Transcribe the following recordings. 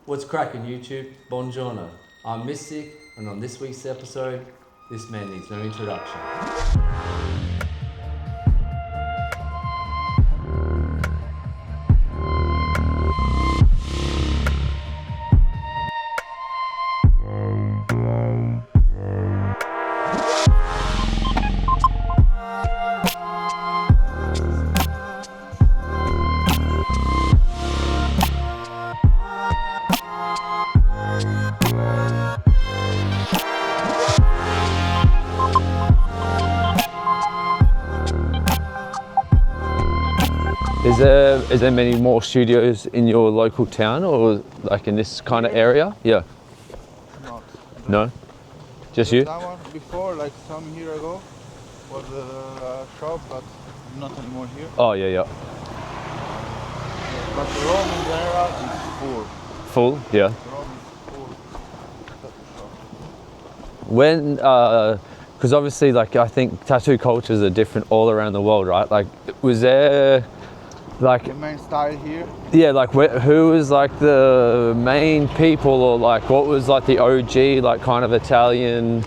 What's cracking YouTube? Buongiorno. I'm Mystik, and on this week's episode, this man needs no introduction. Is there many more studios in your local town or like in this kind of area? Yeah. Not. No? Just you? That one before, like some year ago, was a shop, but not anymore here. Oh yeah, yeah. But Rome in general is full. Full? Yeah. Rome is full. When, because obviously like I think tattoo cultures are different all around the world, right? Like was there like The main style here, yeah, like who was like the main people, or like what was like the OG like kind of Italian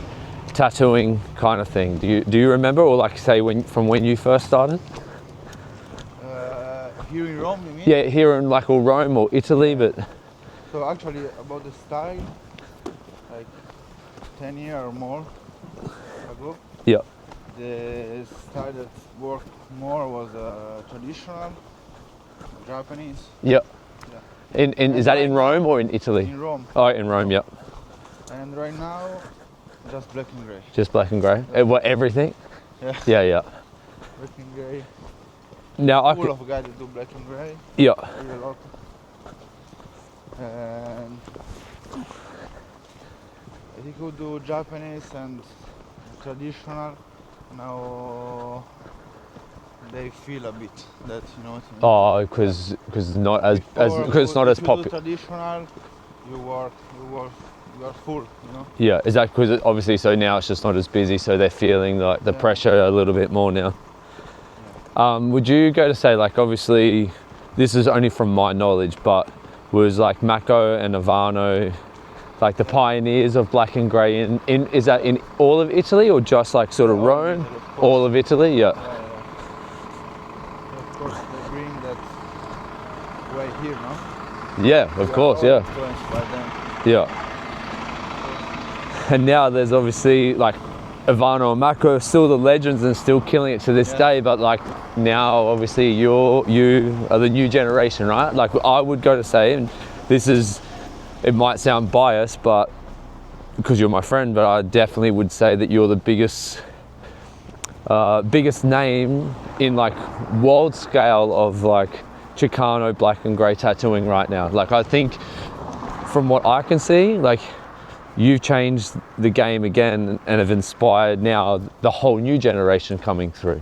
tattooing kind of thing? Do you remember, or like say from when you first started? here in Rome, you mean? Yeah, here in like or Rome or Italy, but So actually about the style, like 10 years or more ago, yeah, the style that worked more was traditional Japanese. yeah. Yeah. In is that in Rome or in Italy? In Rome. Oh, in Rome, yeah. And right now, just black and grey. Just black and grey. What, everything? Yeah. Yeah, yeah. Black and grey. Now I Full could, of guys that do black and grey. yeah. Very a lot. And I think we do Japanese and traditional. Now they feel a bit that, you know what I mean? Oh, because not as because it's not as If you do popular. traditional, you are full, you know. Yeah, is that because obviously so now it's just not as busy, so they're feeling like the pressure a little bit more now. Would you go to say, like, obviously this is only from my knowledge, but was like Mako and Ivano like the pioneers of black and grey in is that in all of Italy or just like sort of Rome? All of Italy, yeah. Of course, they bring that way here, no? Yeah, of course, We are all yeah. influenced by them. Yeah. And now there's obviously like Ivano and Mako are still the legends and still killing it to this day, but like now obviously you are the new generation, right? Like I would go to say, and this is, it might sound biased, but because you're my friend, but I definitely would say that you're the biggest name in like world scale of like Chicano black and grey tattooing right now. Like I think from what I can see, like you've changed the game again and have inspired now the whole new generation coming through.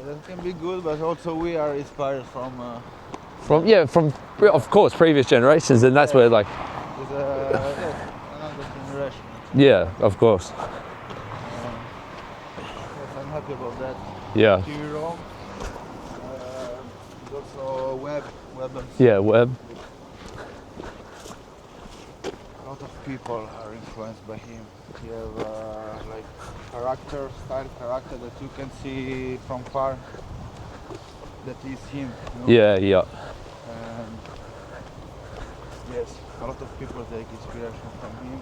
That can be good, but also we are inspired from of course previous generations, and that's where like another generation. yeah, of course. Yes, I'm happy about that. Yeah. Here in Rome, there's also web. Yeah, web. A lot of people are influenced by him. He have like style character that you can see from far. That is him. You know? Yeah, yeah. And yes, a lot of people take inspiration from him.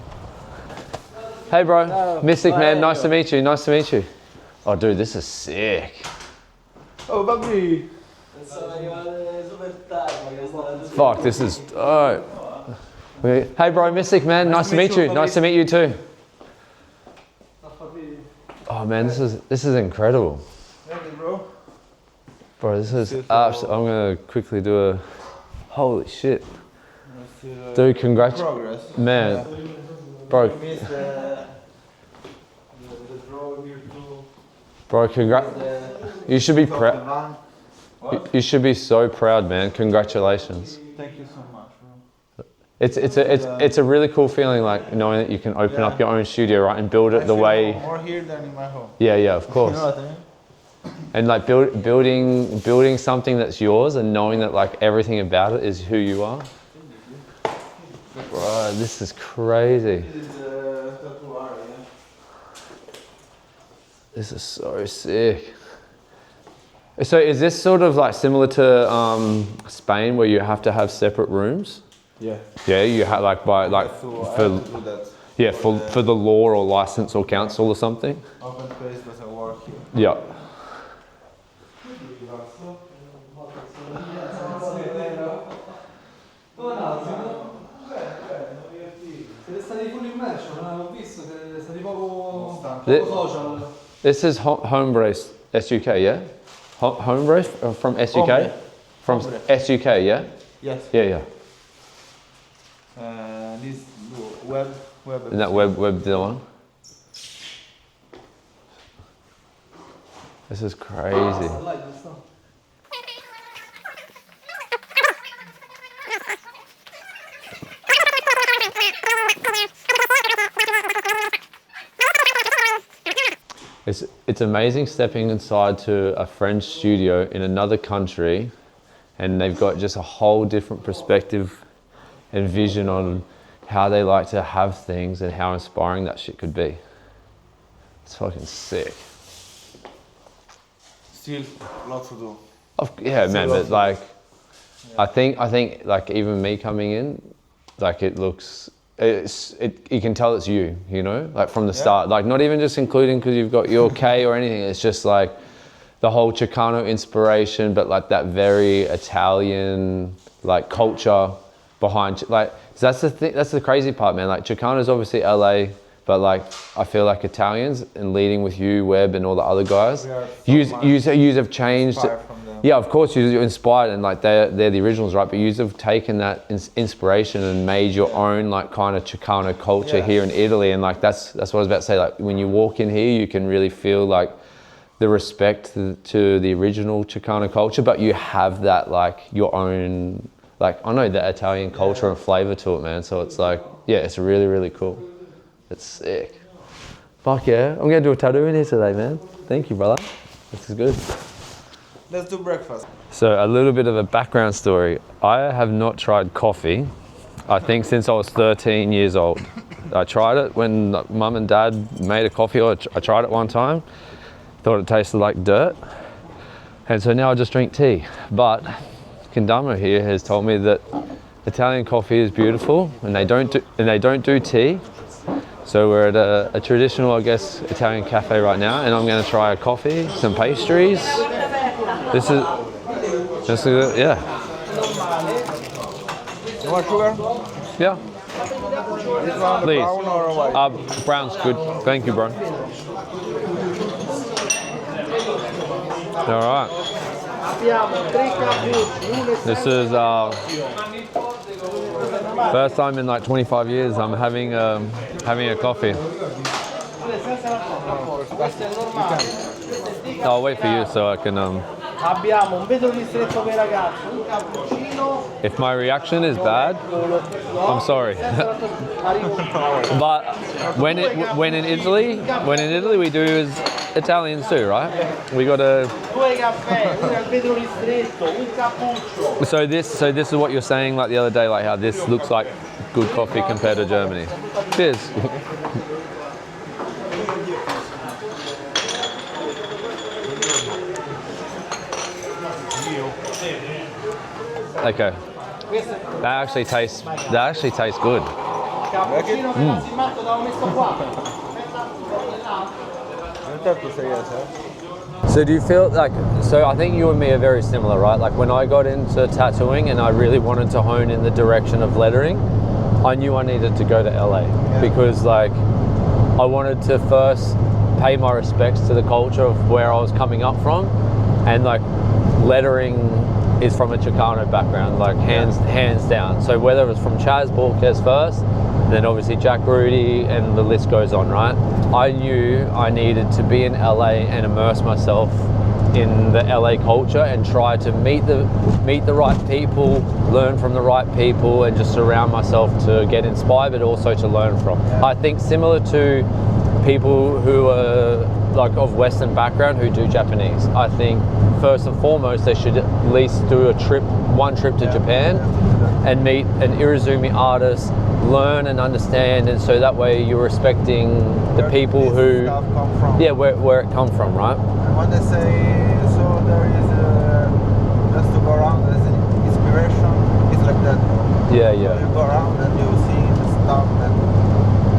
Hey bro, Mystik man, nice to meet you. Nice to meet you. Oh dude, this is sick. Oh, baby! Fuck, this is dope. Hey bro, Mystik man, nice to meet you. Nice to meet you too. Oh man, this is incredible. Ready, bro? Bro, this is absolutely. I'm gonna quickly do a. Holy shit, dude! Congrats, Progress. man, bro. Bro, congrats. You should be proud. You should be so proud, man. Congratulations. Thank you so much, bro. It's a really cool feeling, like knowing that you can open up your own studio, right, and build it the way. More here than in my home. Yeah, yeah, of course. You know what I mean? And like building something that's yours and knowing that like everything about it is who you are. Bro, this is crazy. This is so sick. So is this sort of like similar to Spain where you have to have separate rooms? Yeah. Yeah, you have like by like for yeah for the law or license or council or something. Open space doesn't work here. Yeah. This is home brace SUK, yeah? Home brace from SUK? Home From SUK, yeah? Yes. Yeah. This web. Isn't that web design? This is crazy. It's amazing stepping inside to a friend's studio in another country and they've got just a whole different perspective and vision on how they like to have things and how inspiring that shit could be. It's fucking sick. Still lots to do. Yeah, man, but like, I think like even me coming in, like it looks, you can tell it's you know, like from the start, like not even just including because you've got your K or anything, it's just like the whole Chicano inspiration, but like that very Italian like culture behind, like, so that's the thing, that's the crazy part, man. Like Chicano's obviously LA, but like I feel like Italians and leading with you, Webb, and all the other guys, you have changed. Yeah, of course you're inspired, and like they're the originals, right? But you have taken that inspiration and made your own like kind of Chicano culture here in Italy, and like that's what I was about to say. Like when you walk in here, you can really feel like the respect to the original Chicano culture, but you have that like your own, like I know the Italian culture and flavor to it, man. So it's like, yeah, it's really, really cool. It's sick. Fuck yeah, I'm gonna do a tattoo in here today, man. Thank you, brother. This is good. Let's do breakfast. So a little bit of a background story. I have not tried coffee, I think since I was 13 years old. I tried it when mum and dad made a coffee, or I tried it one time, thought it tasted like dirt. And so now I just drink tea. But Kindamo here has told me that Italian coffee is beautiful and they don't do tea. So we're at a traditional, I guess, Italian cafe right now, and I'm going to try a coffee, some pastries. This is yeah. You want sugar? Yeah. This one, Please. brown or white? Brown's good. Thank you, bro. All right. This is first time in like 25 years I'm having a coffee. I'll wait for you so I can if my reaction is bad, I'm sorry. But when in Italy we do is Italians too, right? We got to. So this is what you're saying, like the other day, like how this looks like good coffee compared to Germany. Cheers. Okay. That actually tastes good. So do you feel like, so I think you and me are very similar, right? Like when I got into tattooing and I really wanted to hone in the direction of lettering, I knew I needed to go to LA because like I wanted to first pay my respects to the culture of where I was coming up from, and like lettering is from a Chicano background, like hands down. So whether it was from Chaz Borges first, then obviously Jack Rudy, and the list goes on, right? I knew I needed to be in LA and immerse myself in the LA culture and try to meet the right people, learn from the right people, and just surround myself to get inspired, but also to learn from. I think similar to people who are like of Western background who do Japanese. I think first and foremost they should at least do one trip to Japan and meet an Irizumi artist, learn and understand, and so that way you're respecting the people who come from. where it come from, right? And when they say so, there is just to go around. There's an inspiration. It's like that. Yeah, So yeah. you go around and you see the stuff that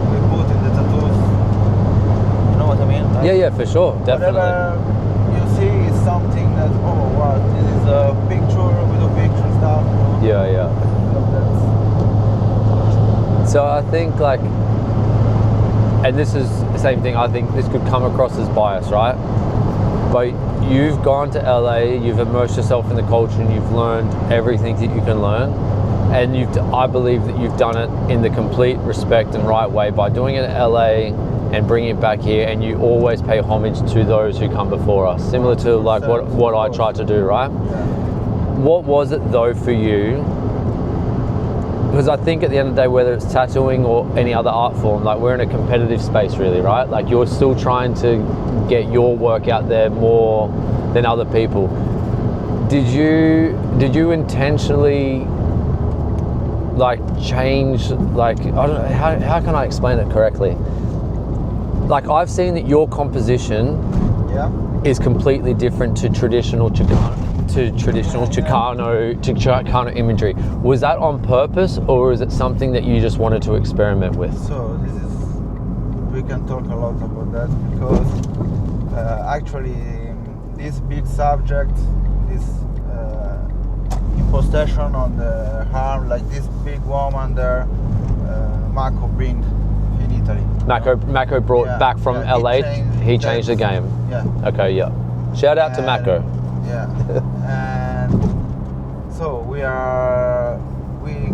we put in the tattoos. You know what I mean? Like, Yeah, for sure, definitely. whatever you see is something that, oh wow, this is a picture, we do picture stuff. You know? Yeah. So I think like, and this is the same thing, I think this could come across as bias, right? But you've gone to LA, you've immersed yourself in the culture and you've learned everything that you can learn. And I believe that you've done it in the complete respect and right way by doing it in LA and bringing it back here, and you always pay homage to those who come before us, similar to like what I tried to do, right? What was it though for you? Because I think at the end of the day, whether it's tattooing or any other art form, like we're in a competitive space really, right? Like you're still trying to get your work out there more than other people. Did you intentionally like change, like, I don't know, how can I explain it correctly? Like I've seen that your composition is completely different to traditional Chicano imagery. Was that on purpose, or is it something that you just wanted to experiment with? So we can talk a lot about that because actually this big subject, this imposition on the harm, like this big woman there, Mako bring in Italy. Mako brought back from LA. He changed the game. Yeah. Okay. Yeah. Shout out to Mako. Yeah. And so we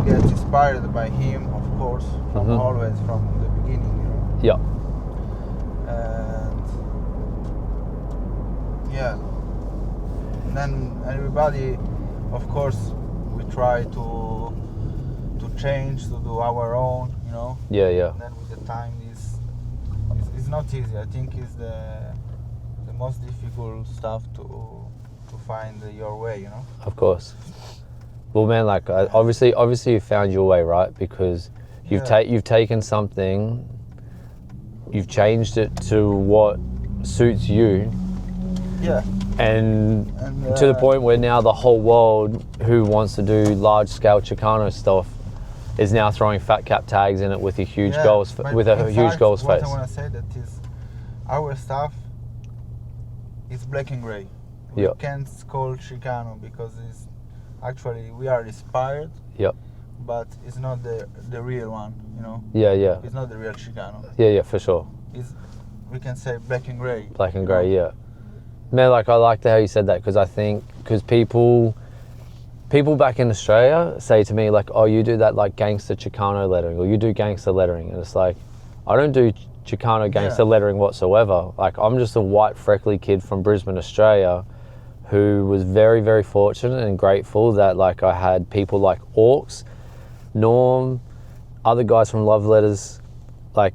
get inspired by him, of course, from always from the beginning, you know. Yeah. And then everybody, of course, we try to change, to do our own, you know. Yeah. And then with the time, it's not easy. I think it's the most difficult stuff to find your way, you know. Of course. Well, man, like obviously you found your way, right? Because you've taken something, you've changed it to what suits you. Yeah. And to the point where now the whole world who wants to do large scale Chicano stuff is now throwing fat cap tags in it with a huge goals face. What I want to say that is our stuff is black and gray. We can't call Chicano because it's actually we are inspired. Yep. But it's not the real one, you know. Yeah. It's not the real Chicano. Yeah, for sure. We can say black and gray. Black and grey, yeah. Man, like I liked how you said that because people back in Australia say to me like, oh, you do that like gangster Chicano lettering, or you do gangster lettering, and it's like, I don't do Chicano gangster lettering whatsoever. Like I'm just a white freckly kid from Brisbane, Australia, who was very, very fortunate and grateful that like I had people like Orcs, Norm, other guys from Love Letters, like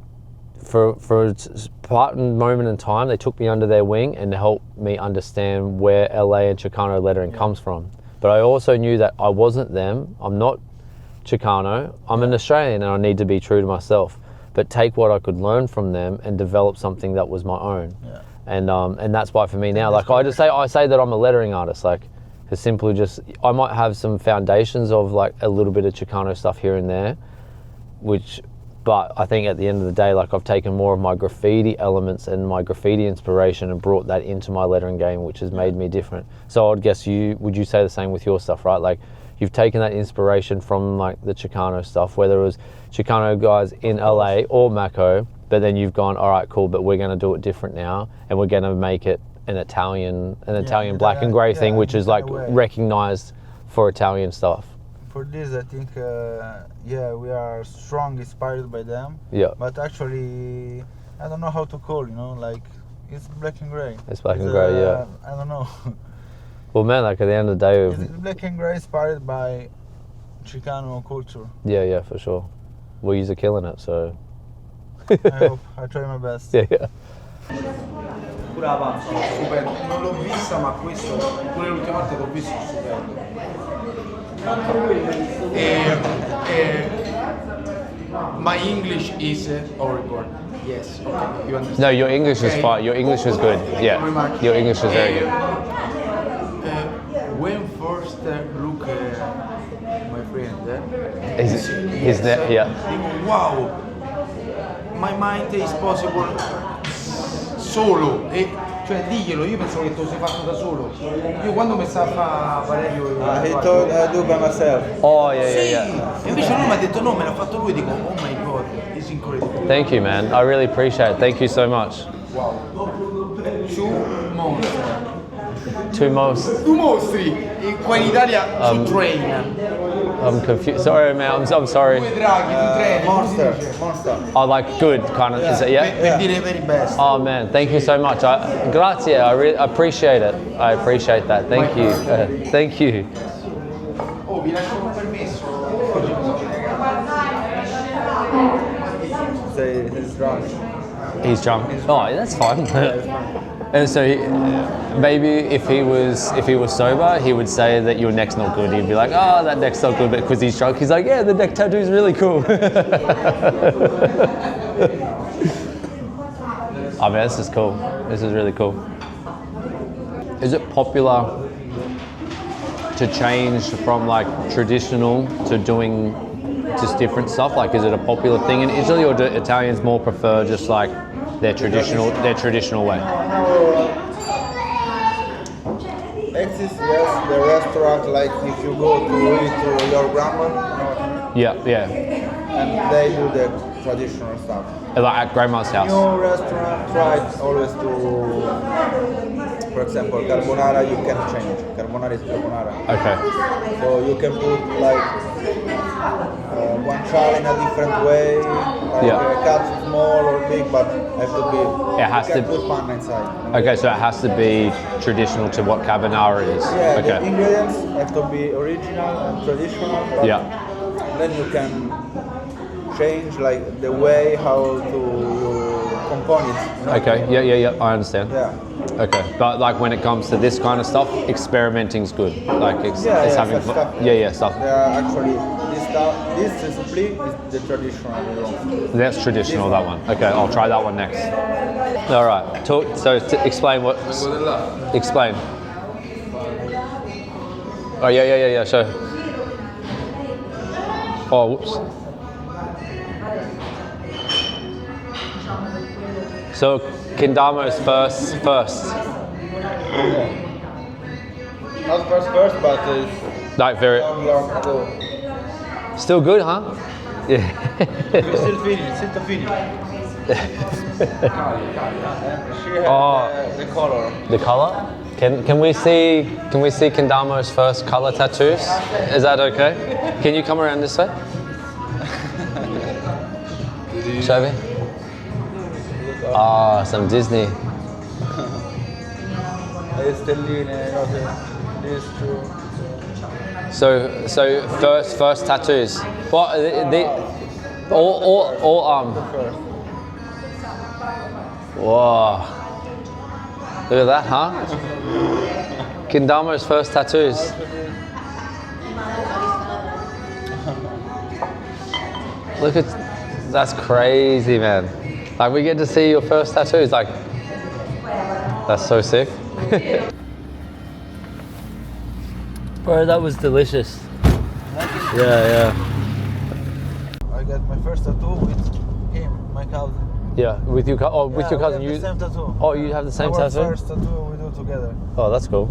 for a part and moment in time, they took me under their wing and helped me understand where LA and Chicano lettering comes from. But I also knew that I wasn't them. I'm not Chicano. I'm an Australian and I need to be true to myself. But take what I could learn from them and develop something that was my own. Yeah. And that's why for me now, like I say that I'm a lettering artist, like it's simply just, I might have some foundations of like a little bit of Chicano stuff here and there, but I think at the end of the day, like I've taken more of my graffiti elements and my graffiti inspiration and brought that into my lettering game, which has made me different. So I'd guess would you say the same with your stuff, right? Like you've taken that inspiration from like the Chicano stuff, whether it was Chicano guys in LA or Mako, but then you've gone, all right, cool, but we're going to do it different now, and we're going to make it an Italian black and grey thing, which is like recognized for Italian stuff. For this, I think, we are strong inspired by them. Yeah. But actually, I don't know how to call, you know, like it's black and grey. It's black and grey, yeah. I don't know. Well, man, like at the end of the day, it's black and grey inspired by Chicano culture. Yeah, for sure. Well, you're killing it, so. I hope. I try my best. Yeah, yeah. Pure la panza, stupendo. Non l'ho vista, ma questo, pure l'ultima volta che l'ho visto, stupendo. My English is horrible. Yes, okay, you understand. No, your English is Okay. fine. Your English is good. Yeah, Very much. your English is very good. When first look my friend, He's there. Yeah. dico, wow, my mind is possible solo. E cioè diglielo, io pensavo che te lo sei fatto da solo. Io quando mi sta a fare Valerio He told I do by myself. Oh yeah, sì, yeah, yeah. e invece lui mi ha detto no, me l'ha fatto lui, dico oh my god, it's incredible. Thank you, man. I really appreciate it. Thank you so much. Wow. Two monstri. Two Mostri! Qua in Italia two train. I'm confused. Sorry, man. I'm sorry. Due draghi, two treni. Monster. Oh, like good kind of. Is it? Yeah. Per dire very best. Oh man, thank you so much. Grazie. I really appreciate it. I appreciate that. Thank you. Thank you. Oh, vi lascio un permesso. Say he's drunk. He's drunk. Oh, that's fine. And so maybe if he was sober, he would say that your neck's not good. He'd be like, oh, that neck's not good, but because he's drunk, he's like, yeah, the neck tattoo is really cool. I mean, this is cool. This is really cool. Is it popular to change from like traditional to doing just different stuff? Like, is it a popular thing in Italy, or do Italians more prefer just like their traditional way? Exists, yes, the restaurant, like if you go to eat to your grandma, Yeah, yeah. and they do the traditional stuff. Like at grandma's house. New restaurant tried always to, for example, carbonara you can change. Carbonara is carbonara. Okay. So you can put like guanciale in a different way, like Yeah. cut small or big, but have to be. It has you can to- put panna inside. Okay, so it has to be traditional to what carbonara is. Yeah, the Okay. ingredients have to be original and traditional. But Yeah. Then you can change like the way how to compone it. You know? Okay. Yeah, yeah, yeah. I understand. Yeah. Okay, but like when it comes to this kind of stuff, experimenting's good. Like it's having such stuff. yeah, stuff. They are actually this stuff. This recipe is the traditional. You know. That's traditional. That one. Okay, I'll try that one next. All right. Talk. So explain what. Explain. Oh yeah. Show. Oh, whoops. So Kindamo is first. Not first, but it's Like very. long ago. Still good, huh? Yeah. It's still finish. She had Oh. the color. The color? Can we see Kindamo's first color tattoos? Is that okay? Can you come around this way? Show me. Ah, some Disney. Stelline, these two. So first tattoos. What all First. Whoa. Look at that, huh? Kindamo's first tattoos. Look at, that's crazy, man. Like we get to see your first tattoos, like, that's so sick. Bro, that was delicious. Yeah. I got my first tattoo with him, my cousin. Yeah, with your with your cousin. We have the same tattoo. Oh, you have the same Our tattoo? first tattoo we do together. Oh, that's cool.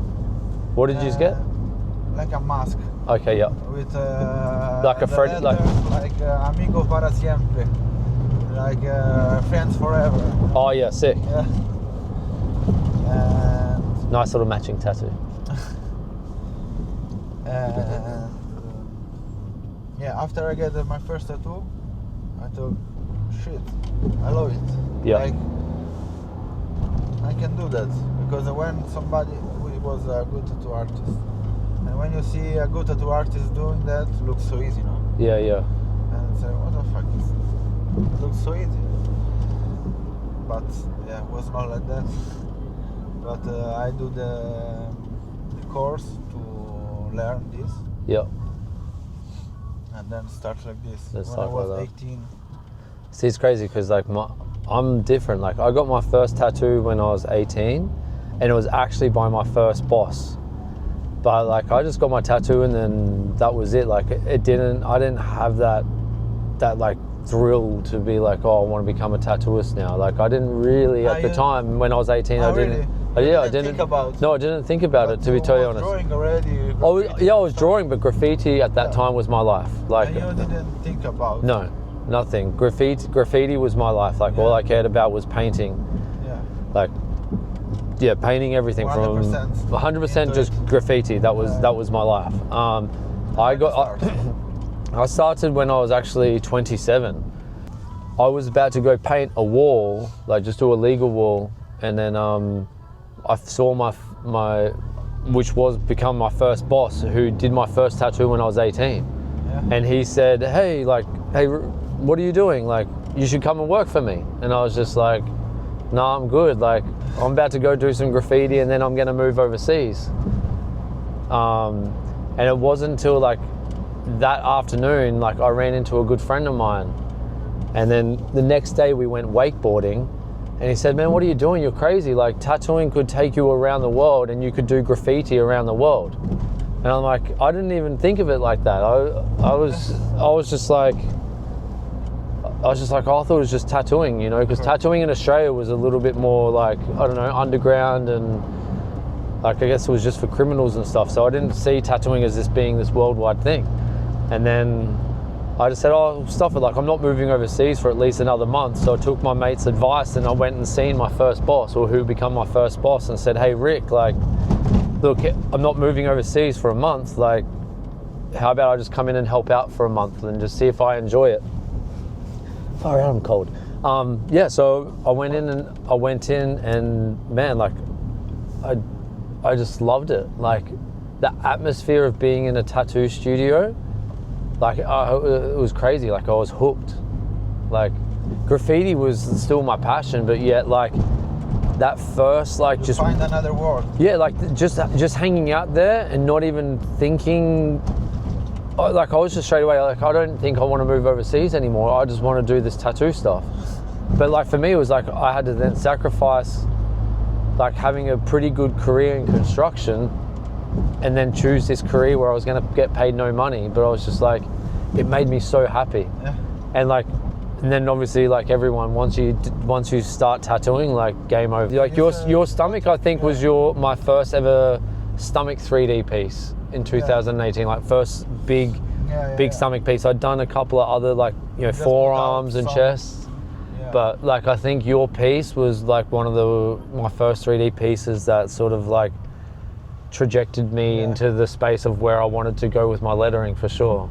What did you just get? Like a mask Okay, yeah. with Like a the friend- letters, amigo para siempre, like friends forever. Oh yeah, sick. Yeah. And Nice little matching tattoo. yeah, after I get my first tattoo, I thought, shit, I love it. Yeah. Like, I can do that because when somebody was a good tattoo artist, and when you see a good tattoo artist doing that, it looks so easy, no? Yeah. And say, what the fuck? It looks so easy. but yeah, it was not like that. But I do the course to learn this, Yep. and then start like this. Let's When I start was like that. 18. See, it's crazy because like I'm different. Like I got my first tattoo when I was 18, and it was actually by my first boss. But like I just got my tattoo and then that was it. Like I didn't have that like thrill to be like, oh, I want to become a tattooist now. Like I didn't really at the time when I was 18. I didn't. Really? I didn't think about. No, I didn't think about it, to be totally honest. Drawing already. I was drawing, but graffiti at that time was my life. Like And you didn't think about. no, nothing. Graffiti was my life. Like all I cared about was painting. Yeah. Like yeah, painting everything 100% from 100% just graffiti. That was my life. I started when I was actually 27. I was about to go paint a wall, like just do a legal wall, and then I saw my which was become my first boss, who did my first tattoo when I was 18. Yeah. And he said, hey, what are you doing? Like, you should come and work for me. And I was just like, nah, I'm good. Like, I'm about to go do some graffiti and then I'm gonna move overseas. And it wasn't until like that afternoon, like I ran into a good friend of mine. And then the next day we went wakeboarding, and he said, man, what are you doing? You're crazy. Like, tattooing could take you around the world and you could do graffiti around the world. And I'm like, I didn't even think of it like that. I was just like, oh, I thought it was just tattooing, you know, because tattooing in Australia was a little bit more like, I don't know, underground, and like, I guess it was just for criminals and stuff. So I didn't see tattooing as this being this worldwide thing. And then I just said, oh, stuff it, like I'm not moving overseas for at least another month. So I took my mate's advice and I went and seen my first boss, or who become my first boss, and said, hey, Rick, like, look, I'm not moving overseas for a month. Like, how about I just come in and help out for a month and just see if I enjoy it. Sorry, I'm cold. Yeah, so I went in and man, like, I just loved it. Like, the atmosphere of being in a tattoo studio, like, it was crazy. Like, I was hooked. Like, graffiti was still my passion, but yet, like, that first, like, You just find another world. yeah, like just hanging out there and not even thinking. Like, I was just straight away like, I don't think I want to move overseas anymore. I just want to do this tattoo stuff. But like, for me, it was like I had to then sacrifice like having a pretty good career in construction, and then choose this career where I was going to get paid no money. But I was just like, it made me so happy. Yeah. And like, and then obviously, like everyone, once you start tattooing, like, game over. Like your stomach, I think, was my first ever stomach 3D piece in 2018. Like, first big stomach piece. I'd done a couple of other, like, you know, Just forearms and some- chests. Yeah. But like, I think your piece was like one of my first 3D pieces that sort of like trajected me into the space of where I wanted to go with my lettering, for sure.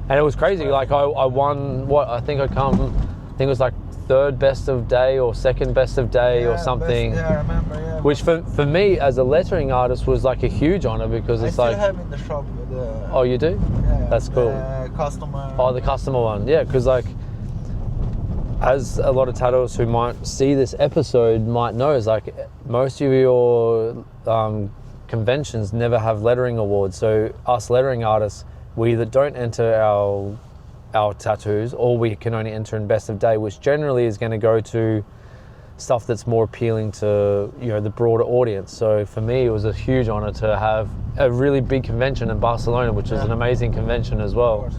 And it was crazy. Like, I won I think it was like third best of day or second best of day or something. Best, I remember. Yeah. Which for me as a lettering artist was like a huge honor, because I it's still like, have in the shop. oh, you do? Yeah, That's cool. The customer. Oh, the customer one. Yeah, because like, as a lot of tattooers who might see this episode might know, is like most of your conventions never have lettering awards. So us lettering artists, we either don't enter our tattoos, or we can only enter in best of day, which generally is going to go to stuff that's more appealing to, you know, the broader audience. So for me, it was a huge honor to have a really big convention in Barcelona, which is an amazing convention as well,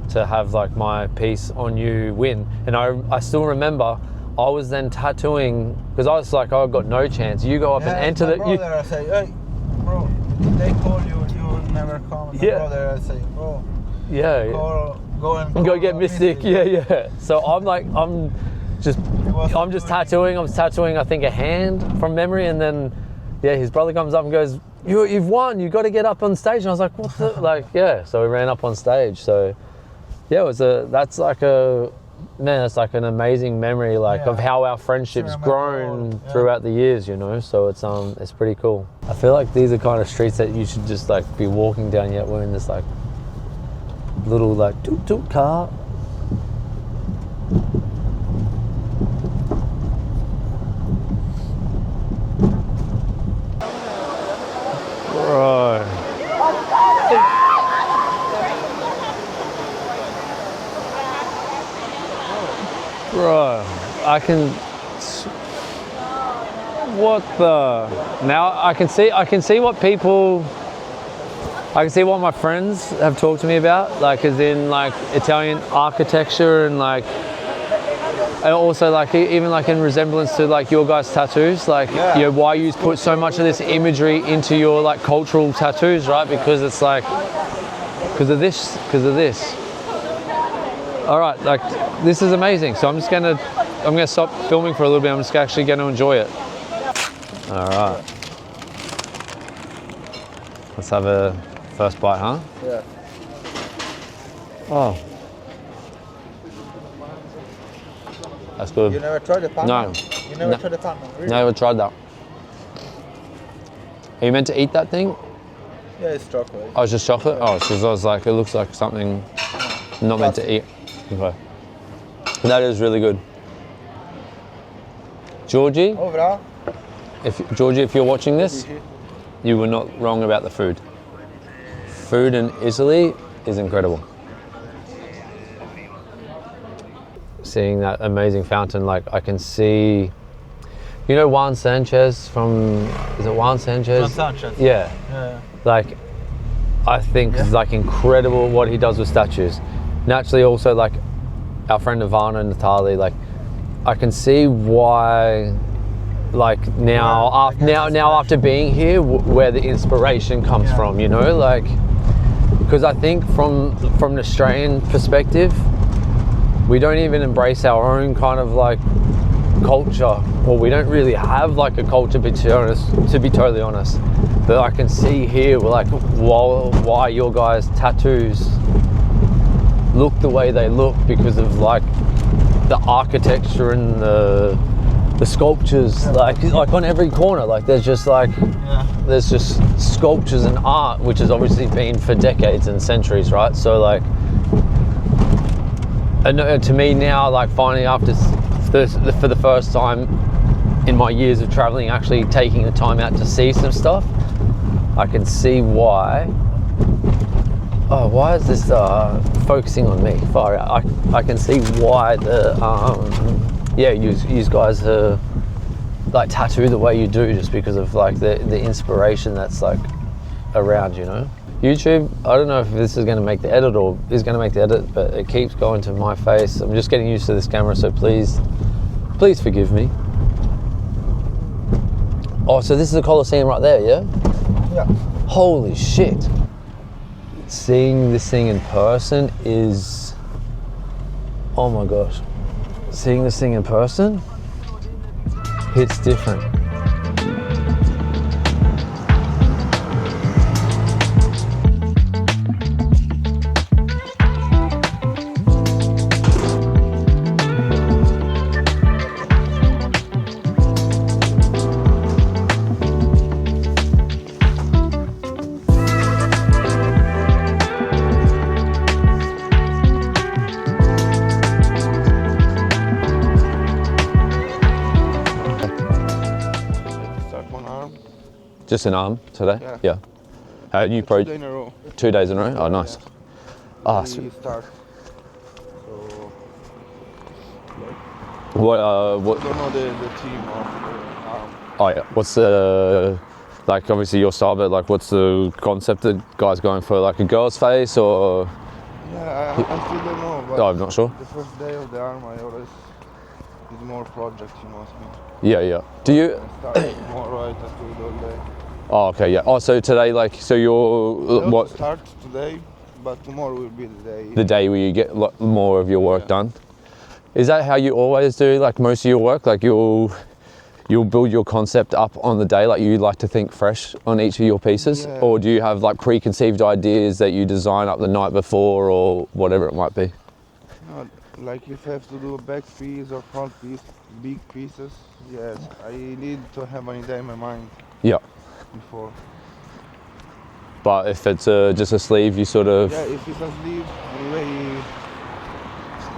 to have like my piece on you win. And I still remember I was then tattooing, because I was like, I've got no chance. You go up and enter the. Brother, I say, hey, bro, they call you, you never come. My brother, I say, bro, go and go get Mystik. Yeah. So I'm just tattooing. I was tattooing, I think, a hand from memory, and then his brother comes up and goes, you've won. You got to get up on stage. And I was like, what the like? Yeah. So we ran up on stage. So yeah, that's like an amazing memory, of how our friendship's grown throughout the years, you know. So it's pretty cool. I feel like these are kind of streets that you should just like be walking down, yet we're in this like little like toot car. Bro, I can. What the? Now I can see what people. I can see what my friends have talked to me about, like as in like Italian architecture and like, and also like even like in resemblance to like your guys' tattoos, like you know, why you put so much of this imagery into your like cultural tattoos, right? Because it's like, because of this. All right, like this is amazing. So I'm gonna stop filming for a little bit. I'm just actually gonna enjoy it. All right. Let's have a first bite, huh? Yeah. Oh. That's good. You never tried the panna? No. You never tried the panna? Really? Never tried that. Are you meant to eat that thing? Yeah, it's chocolate. Oh, it's just chocolate? Oh, because I was like, it looks like something not meant to eat. Okay. That is really good. Georgie, Oh, bravo. if you're watching this, you were not wrong about the food. Food in Italy is incredible. Seeing that amazing fountain, like I can see, you know Juan Sanchez from, is it Juan Sanchez? Juan Sanchez. Yeah. Like, I think it's like incredible what he does with statues. Naturally also like our friend Ivana and Natalie, like I can see why, like now after being here, where the inspiration comes from, you know, like, because I think from an Australian perspective, we don't even embrace our own kind of like culture, or we don't really have like a culture, to be totally honest. But I can see here, we're like, why your guys' tattoos look the way they look, because of like the architecture and the sculptures, like on every corner, like there's just sculptures and art, which has obviously been for decades and centuries, right? So like, and to me now, like finally after for the first time in my years of traveling, actually taking the time out to see some stuff, I can see why. Oh, why is this focusing on me? Far out. I can see why you guys like tattoo the way you do, just because of like the inspiration that's like around, you know. YouTube, I don't know if this is going to make the edit or is going to make the edit, but it keeps going to my face. I'm just getting used to this camera, so please forgive me. Oh, so this is the Colosseum right there, yeah? Yeah. Holy shit. Seeing this thing in person is, oh my gosh. Seeing this thing in person hits different. Just an arm today? Yeah. New 2 days in a row. 2 days in a row? Oh, nice. Ah, We start. So, what? I don't know the team of the arm. Oh yeah. What's the like? Obviously your style, but like, what's the concept that guys going for? Like a girl's face or? Yeah, I still don't know. But Oh, I'm not sure. The first day of the arm, I always did more projects, you know what I mean? Yeah. Do you? I start more right tattooed all day. Oh, okay. Yeah. Oh, so today, like, so you're I what? start today, but tomorrow will be the day. The day where you get more of your work done. Is that how you always do like most of your work? Like you'll build your concept up on the day, like you like to think fresh on each of your pieces? Yeah. Or do you have like preconceived ideas that you design up the night before or whatever it might be? No, like if I have to do a back piece or front piece, big pieces, yes, I need to have an idea in my mind Yeah. before. But if it's just a sleeve, you sort of... Yeah, if it's a sleeve, anyway,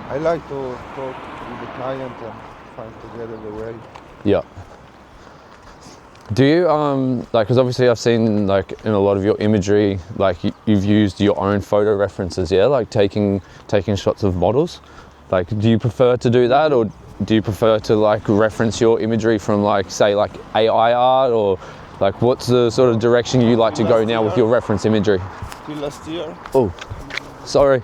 I like to talk with the client and find together the way. Yeah. Do you, like, because obviously I've seen, like, in a lot of your imagery, like, you've used your own photo references, yeah? Like, taking shots of models. Like, do you prefer to do that, or do you prefer to like reference your imagery from like, say, like AI art, or like what's the sort of direction you like to go now with your reference imagery? Till last year. Oh, sorry.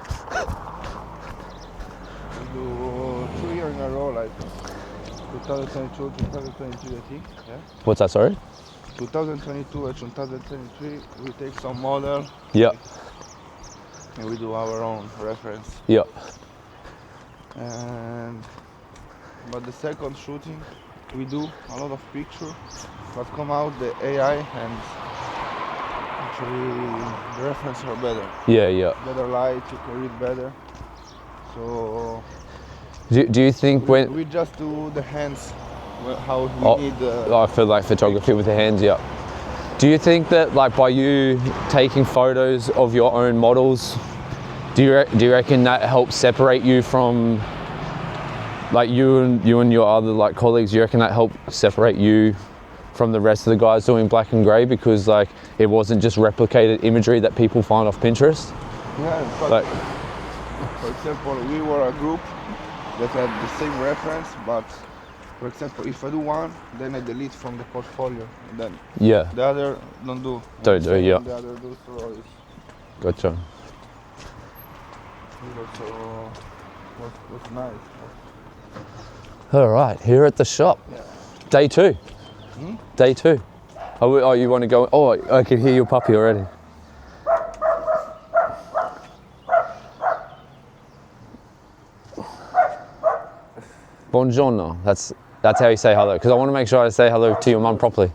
We do 2 years in a row, like 2022, 2023, I think. Yeah. What's that? Sorry. 2022 and 2023, we take some model. Yeah. And we do our own reference. Yeah. But the second shooting, we do a lot of picture, but come out the AI and actually the reference are better. Yeah, yeah. Better light, you can read better. So Do you think we just do the hands, how we need. For like photography with the hands, yeah. Do you think that like by you taking photos of your own models, do you reckon that helps separate you from like you and your other like colleagues? Do you reckon that helped separate you from the rest of the guys doing black and grey, because like it wasn't just replicated imagery that people find off Pinterest? Yeah, but like, for example, we were a group that had the same reference, but for example, if I do one, then I delete from the portfolio, and then the other don't do. Don't do, yeah. The other do, so it's Gotcha. also was nice. All right, here at the shop. Yeah. Day 2. Day 2. Oh, you want to go? Oh, I can hear your puppy already. Buongiorno. That's how you say hello, because I want to make sure I say hello to your mum properly.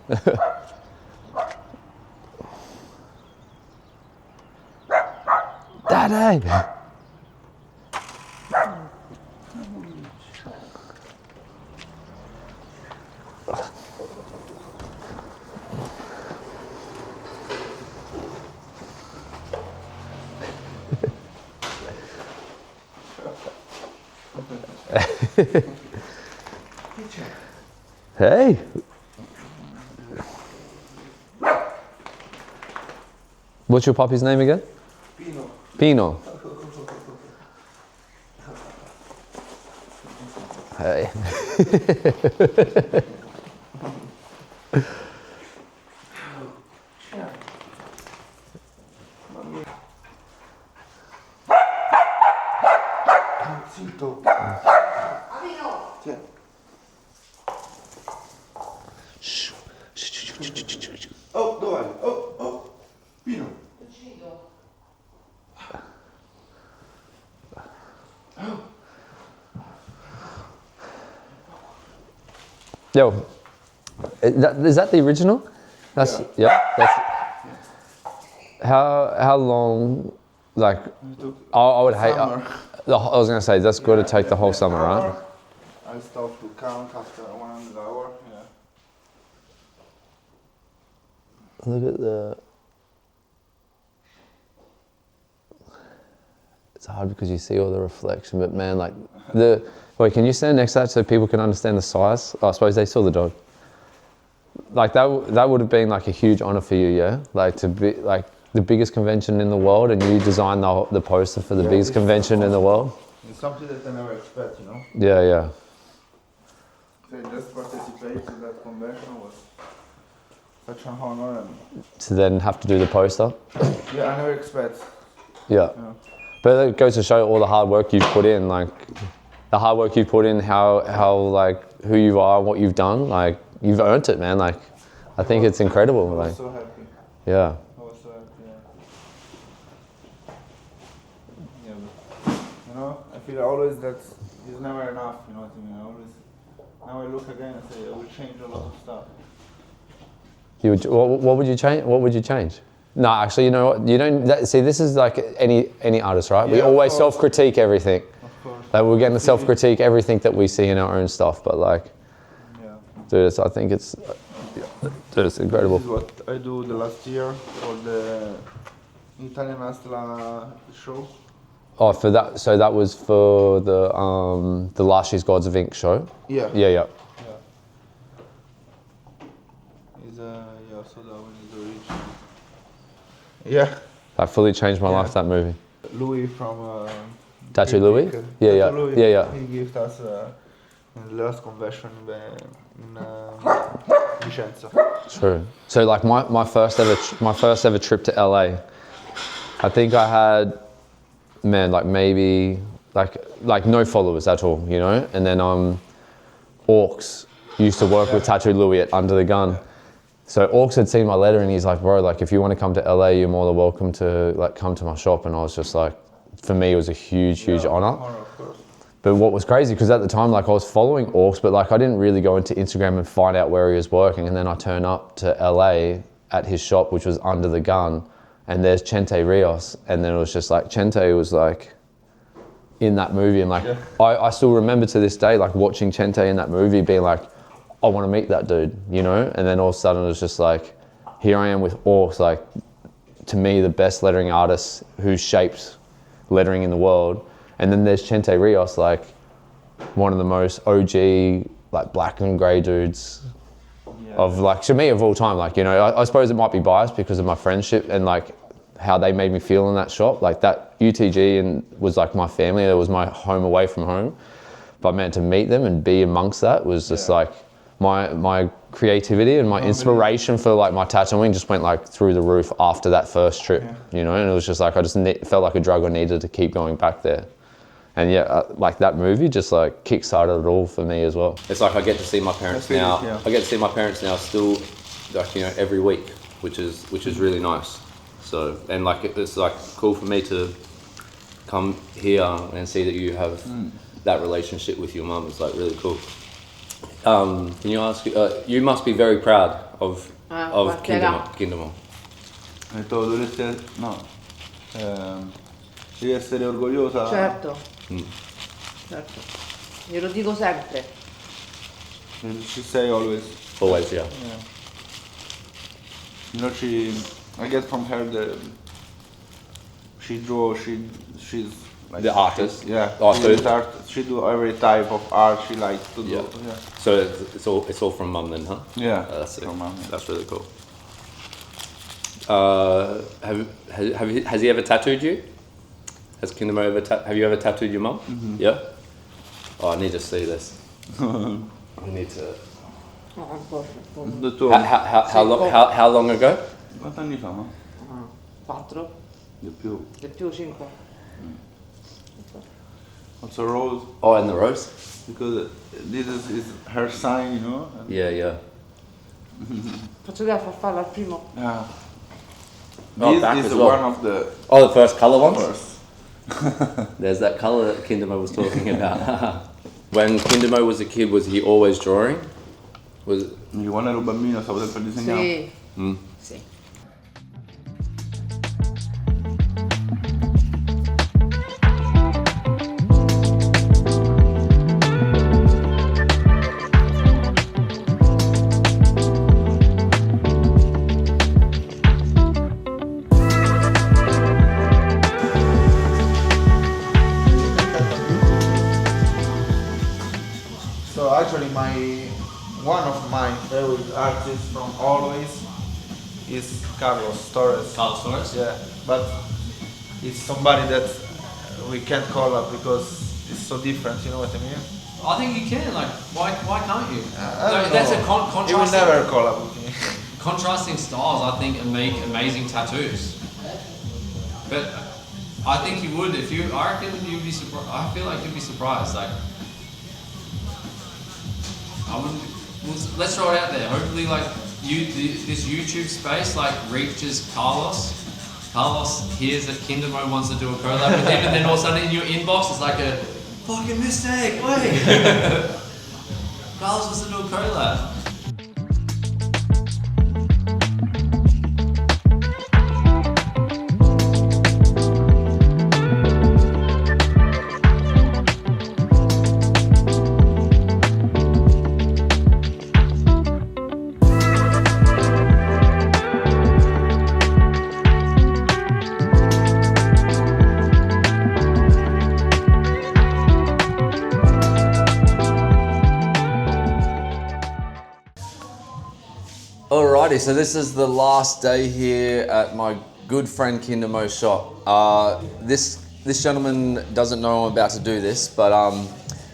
Daddy. Hey. What's your puppy's name again? Pino. Pino. Hey. Oh, dov'è? Oh, Pino. Yo, is that the original? That's That's how long? Like, I would hate. I was gonna say that's got to take the whole summer, right? I stopped to count after 100 hours. Yeah. Look at the. It's hard because you see all the reflection, but man, like the. Wait, can you stand next to that so people can understand the size? Oh, I suppose they saw the dog. Like that would have been like a huge honor for you, yeah? Like to be like the biggest convention in the world, and you designed the poster for the biggest convention in the world. It's something that I never expect, you know? Yeah. To just participate in that convention was such an honor. And to then have to do the poster. yeah, I never expect. Yeah. But it goes to show all the hard work you've put in, like the hard work you've put in, how like who you are and what you've done, like you've earned it, man. Like I think it's incredible. I was like so happy. Yeah. I was so happy, yeah. But, you know, I feel always that it's never enough, you know what I mean? Now I look again and say I will change a lot of stuff. You would, what would you change? What would you change? No, actually, you know what? You don't see. This is like any artist, right? Yeah, we always self-critique everything. Of course. Like we're going to self-critique everything that we see in our own stuff. But like, dude, I think it's incredible. This is what I do the last year for the Italian show. Oh, for that. So that was for the Last Year's Gods of Ink show. Yeah. Yeah. So that one is the original. Yeah. That fully changed my life. That movie. Louis from Tattoo Louis? Yeah, yeah, Louis, yeah, yeah. He gave us in the last convention in Vicenza. True. So like my first ever trip to LA, I think I had, man, like maybe like no followers at all, you know. And then Orcs used to work with Tattoo Louis at Under the Gun. So Orcs had seen my letter and he's like, bro, like if you want to come to LA, you're more than welcome to like come to my shop. And I was just like, for me, it was a huge honor. Of course. But what was crazy, because at the time, like I was following Orcs, but like I didn't really go into Instagram and find out where he was working. And then I turn up to LA at his shop, which was Under the Gun, and there's Chente Rios. And then it was just like, Chente was like in that movie. And like, I still remember to this day, like watching Chente in that movie being like, I want to meet that dude, you know? And then all of a sudden it was just like, here I am with Orcs, like to me, the best lettering artist who shaped lettering in the world. And then there's Chente Rios, like one of the most OG, like black and grey dudes of like, to me, of all time. Like, you know, I suppose it might be biased because of my friendship and like how they made me feel in that shop. Like that UTG and was like my family, that was my home away from home. But man, to meet them and be amongst that was just like my creativity and my inspiration for like my tattooing just went like through the roof after that first trip, you know. And it was just like, I just felt like a drug. I needed to keep going back there. And yeah, like that movie just like kickstarted it all for me as well. It's like I get to see my parents now. I get to see my parents now still, like, you know, every week, which is really nice. So, and like it's like cool for me to come here and see that you have that relationship with your mum. It's like really cool. Can you ask? You must be very proud of Kindamo. Hai detto, dovreste, no, devi essere orgogliosa. Certo, certo, glielo dico sempre. She say always. Always, yeah. You know, I get from her she she's like The artist. Yeah. Oh, she's so art, she do every type of art she likes to do. Yeah. So it's all from mum then, huh? Yeah. That's it. From mum, yeah. That's really cool. Has he ever tattooed you? Has Kindamo ever have you ever tattooed your mum? Mm-hmm. Yeah. Oh, I need to see this. We need to. The two. How long ago? Quanti anni fa, ma? 4? Di più. Di più 5. Also rose. Oh, and the rose? Because this is her sign, you know. Yeah. Faccio vedere a farlo al primo. Yeah. Oh, This back is as well. one of the Oh, the first colour ones? first. There's that colour that Kindamo was talking about. When Kindamo was a kid, was he always drawing? Was Io quando ero bambino stavo sempre disegnando. Sì. Mm. Sì. So actually one of my favorite artists from always is Carlos Torres. Carlos Torres? Yeah, but it's somebody that we can't call up because it's so different, you know what I mean? I think you can. Like, why can't you? I don't That's know. a contrasting. He will never call up with me. Contrasting styles, I think, make amazing tattoos. But I think you would if you. I reckon you'd be surprised. I feel like you'd be surprised. Like, I wouldn't. Well, let's throw it out there. Hopefully, like this YouTube space, like reaches Carlos. Carlos hears that Kindamo wants to do a collab with him, and then all of a sudden in your inbox it's like a fucking Mystik. Wait, Carlos wants to do a collab. Alrighty, so this is the last day here at my good friend Kindamo's shop. This this gentleman doesn't know I'm about to do this, but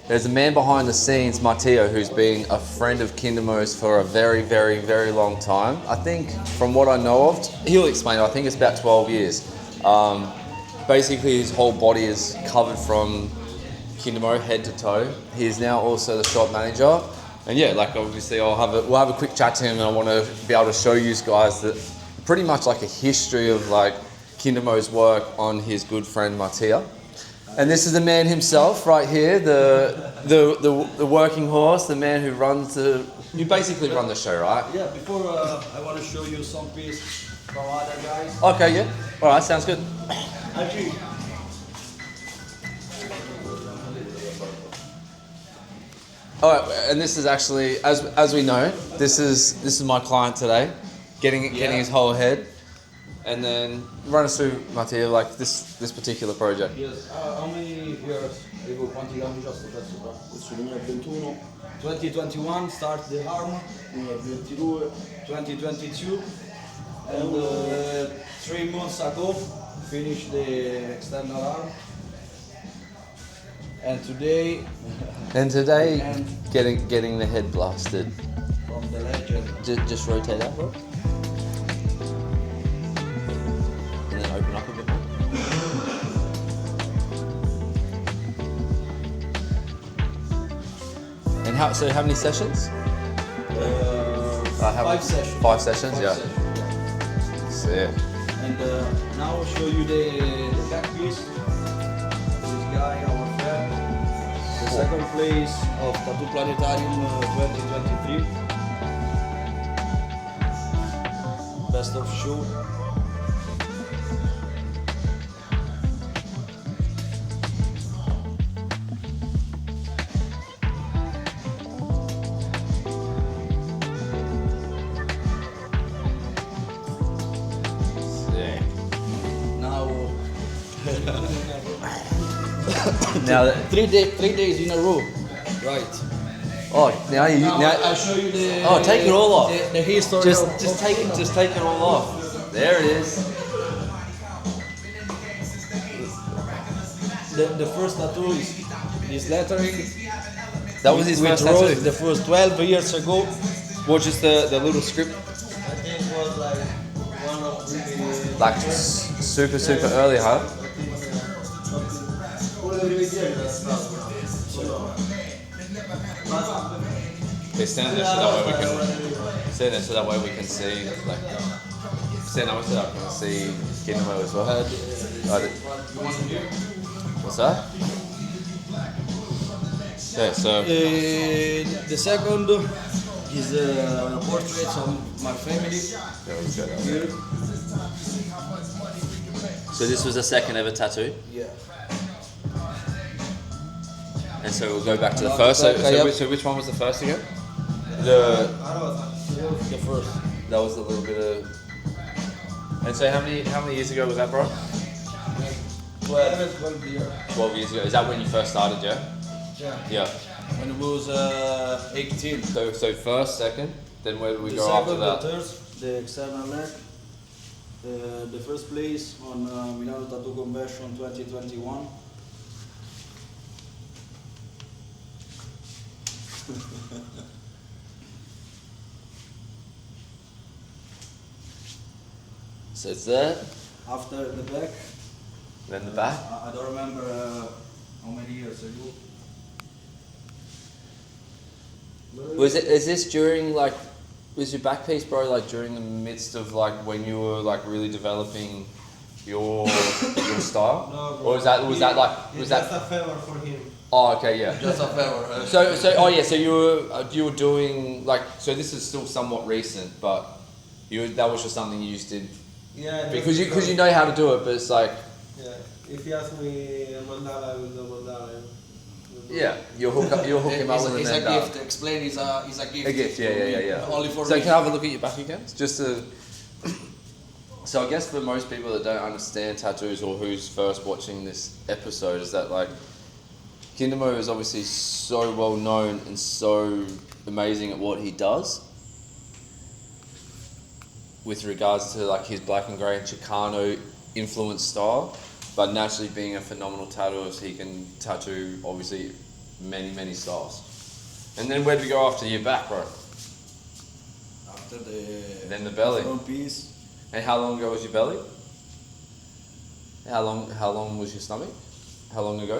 there's a man behind the scenes, Matteo, who's been a friend of Kindamo's for a very, very, very long time. I think, from what I know of, he'll explain it, I think it's about 12 years. Basically, his whole body is covered from Kindamo head to toe. He is now also the shop manager. And yeah, like obviously we'll have a quick chat to him, and I want to be able to show you guys that pretty much like a history of like Kindamo's work on his good friend Matteo. And this is the man himself right here, the working horse, the man who runs the... You basically run the show, right? Yeah, before I want to show you some piece from other guys. Okay, yeah. All right, sounds good. Actually, All right, and this is actually, as we know, this is my client today, getting his whole head. And then run us through, Matteo, like this particular project. yes, how many years ago, quanti anni già sto pezzo qua? Questo 2021. 2021 start the arm, 2022, 2022, and 3 months ago finish the external arm. And today, getting the head blasted. from the legend, Just rotate that, bro. And then open up a bit more. And how many sessions? 5 sessions. 5 sessions, yeah. Yeah. Sick. And now I'll show you the back piece. This guy, our friend. The second place of Tattoo Planetarium 2023. Best of show. Sick. Now Now that, 3 days in a row. Right. oh, now I'll show you the. Oh, take it all off. The history. just take it all off. There it is. The first tattoo is lettering. That was his We first wrote tattoo. the first 12 years ago. Or just the little script, I think it was like one of the. like super early, huh? Okay, stand there so that way we can stand there so that way we can see like stand up so that I can see Kindamo as well. What's that? Yeah, so The second is portraits of my family. Here. so this was the second ever tattoo, Yeah. and so we'll go back to the first. So which one was the first again? The The first. that was a little bit of. And so how many years ago was that, bro? 12 years. 12 years ago. Is that when you first started, yeah? Yeah. Yeah. When it was 18. So first, second, then where do we The go after second, that? the third, the external leg. The first place on Milano Tattoo Convention 2021. So it's there, After the back, then the back. I don't remember how many years ago. Is this during like, was your back piece, bro, like during the midst of like when you were like really developing your style? No, bro. Or was that like, was Just that? a favor for him. Oh, okay, yeah. Just a favor. So oh yeah, so you were doing like, so this is still somewhat recent, but that was just something you just did Yeah. because you know how to do it, but it's like, Yeah. If he asks me a mandala, I will do a mandala. yeah, you'll hook him up with an It's a end gift. up. Explain. It's a gift. A gift, yeah. Only for So me. can I have a look at your back again? Just to. So I guess for most people that don't understand tattoos or who's first watching this episode is that like, Kindamo is obviously so well known and so amazing at what he does. With regards to like his black and grey and Chicano influence style, but naturally being a phenomenal tattooist, he can tattoo obviously many styles. And then where do we go after your back, bro? After the Then the belly. front piece, And how long ago was your belly? How long was your stomach? How long ago?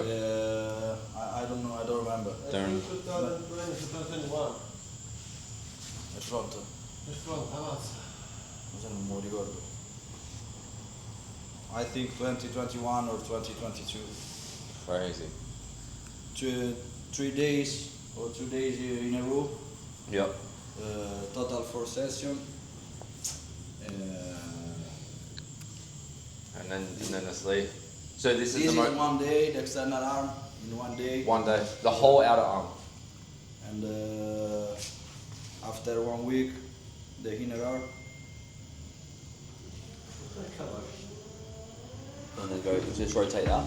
I don't know, I don't remember. Don't- 2020, 2021. È pronto? È pronto, avanza. Cosa non mi ricordo. I think 2021 or 2022. Crazy. 3 days or 2 days in a row. Yep. Total 4 sessions. And then a sleeve. So this This is is the one day, the external arm in one day. one day, the whole outer arm. And after 1 week, the inner arm. And then go, just rotate that.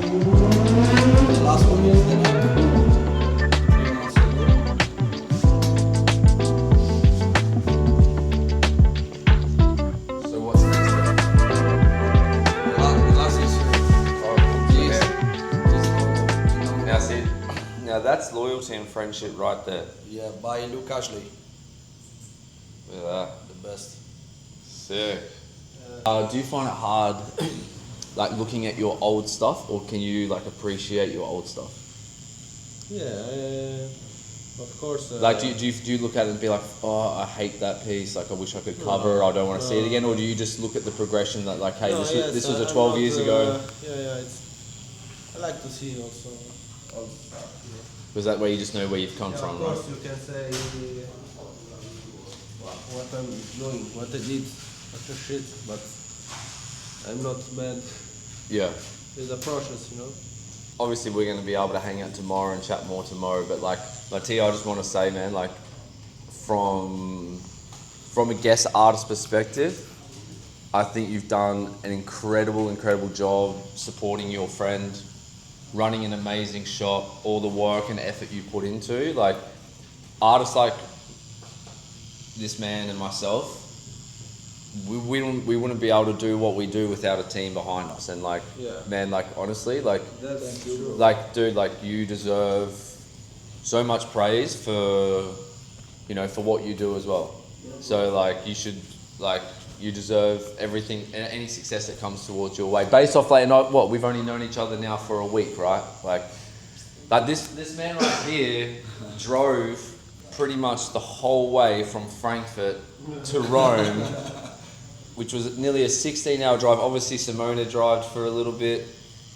The last one is the neck. 3 months ago. So what's next? The last is this. Now see, now that's loyalty and friendship right there. Yeah, by Luke Ashley, Look at that. the best. Sick. Do you find it hard, like looking at your old stuff, or can you like appreciate your old stuff? Yeah, of course. Like, do you look at it and be like, oh, I hate that piece. Like, I wish I could cover. I don't want to see it again. Or do you just look at the progression that, like, hey, this was a 12 years ago? Yeah. I like to see also all stuff. Was that where you just know where you've come Yeah, from, of right? course, you can say what I'm doing, what I did, after shit, but I'm not bad. Yeah. It's a process, you know. Obviously, we're going to be able to hang out tomorrow and chat more tomorrow. But like T, I just want to say, man, like from a guest artist perspective, I think you've done an incredible job supporting your friend, running an amazing shop, all the work and effort you put into. Like artists like this man and myself, we wouldn't be able to do what we do without a team behind us. And like, man, like honestly, like, That's true. like dude, like you deserve so much praise for, you know, for what you do as well. So like you deserve everything, any success that comes towards your way. Based off like, what, we've only known each other now for a week, right? Like this man right here drove pretty much the whole way from Frankfurt to Rome, which was nearly a 16-hour drive. Obviously Simona drove for a little bit,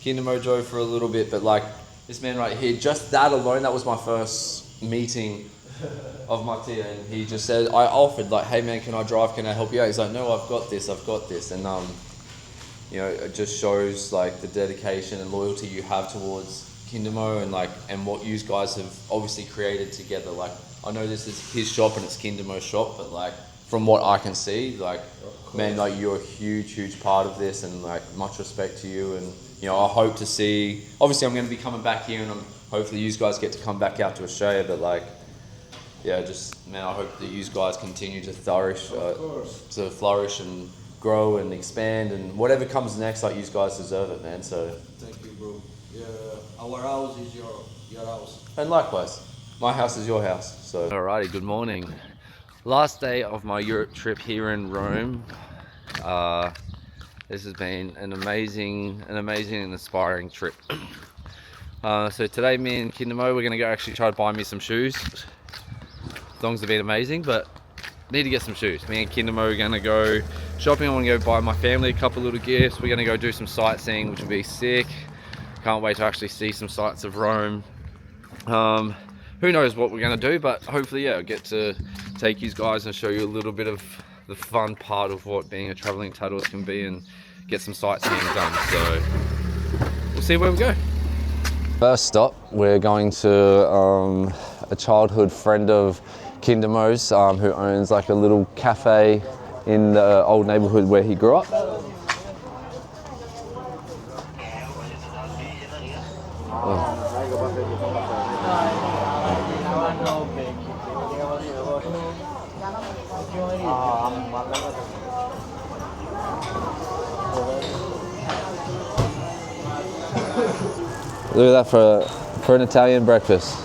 Kindamo drove for a little bit, but like this man right here, just that alone, that was my first meeting of my team, and he just said, I offered like, hey man, can I drive, can I help you out? He's like, no, I've got this, and you know, it just shows like the dedication and loyalty you have towards Kindamo and what you guys have obviously created together. Like, I know this is his shop and it's Kindamo's shop, but like from what I can see, like, man, like you're a huge part of this, and like much respect to you. And you know, I hope to see, obviously I'm going to be coming back here, and hopefully you guys get to come back out to Australia, but like, yeah, just, man, I hope that you guys continue to flourish, and grow and expand, and whatever comes next, like, you guys deserve it, man. So Thank you, bro. Yeah, our house is your house. and likewise, my house is your house. So alrighty, good morning. Last day of my Europe trip here in Rome. This has been an amazing and inspiring trip. So today, me and Kindamo, we're gonna go actually try to buy me some shoes. Songs have been amazing, but need to get some shoes. Me and Kindamo are gonna go shopping. I want to go buy my family a couple little gifts. We're gonna go do some sightseeing, which will be sick. Can't wait to actually see some sights of Rome. Who knows what we're gonna do, but hopefully, yeah, I'll get to take you guys and show you a little bit of the fun part of what being a traveling tattooist can be, and get some sightseeing done. So we'll see where we go. First stop, we're going to a childhood friend of Kindamo's, who owns like a little cafe in the old neighborhood where he grew up. Look at that for an Italian breakfast.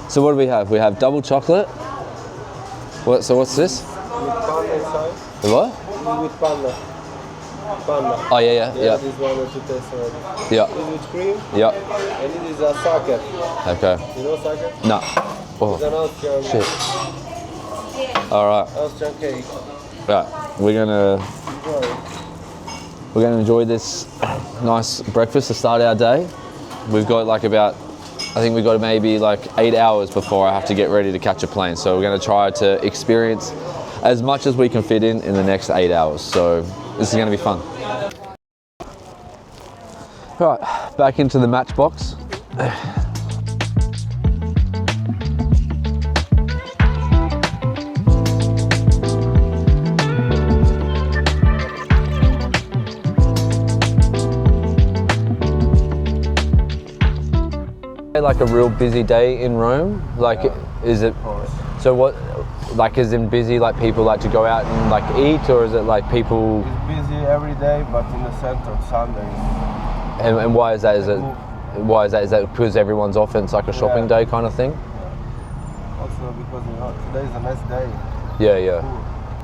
So what do we have? We have double chocolate. What? So what's this? With panda inside. The what? With panda. Panda. Oh yeah. This one to taste already. Yeah. This is cream. Yeah. And this is a sake. Okay. You know sake? No. It's an Oh Austrian. shit. All right. Austrian cake. Right. We're gonna enjoy this nice breakfast to start our day. We've got like I think we've got maybe like 8 hours before I have to get ready to catch a plane. So we're gonna try to experience as much as we can fit in the next 8 hours. So this is gonna be fun. Right, back into the matchbox. Like a real busy day in Rome? Like, is it? So what? Like, is it busy? Like people like to go out and like eat, or is it like people? It's busy every day, but in the center Sundays. And why is that? Is that because everyone's off and it's like a shopping day kind of thing? Also because today's a nice day. Yeah.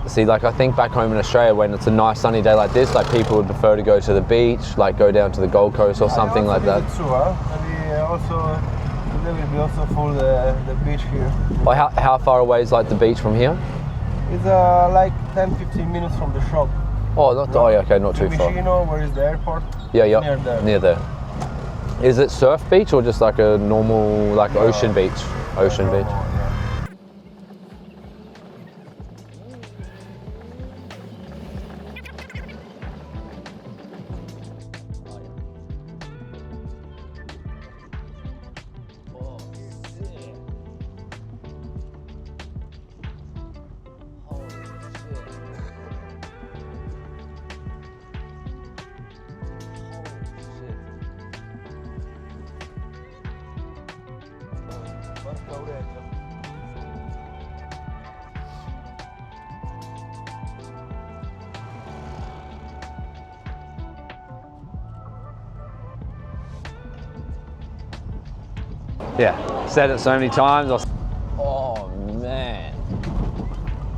See, like I think back home in Australia, when it's a nice sunny day like this, like people would prefer to go to the beach, like go down to the Gold Coast or something like that. Too, huh? Maybe also today will be also full the beach here. Well, how far away is like the beach from here? It's like 10-15 minutes from the shop. Oh, not okay, not too far. Chicano, where is the airport? Yeah. Near there. Is it surf beach or just like a normal like ocean beach? Ocean beach. Yeah. Yeah, said it so many times. Oh man,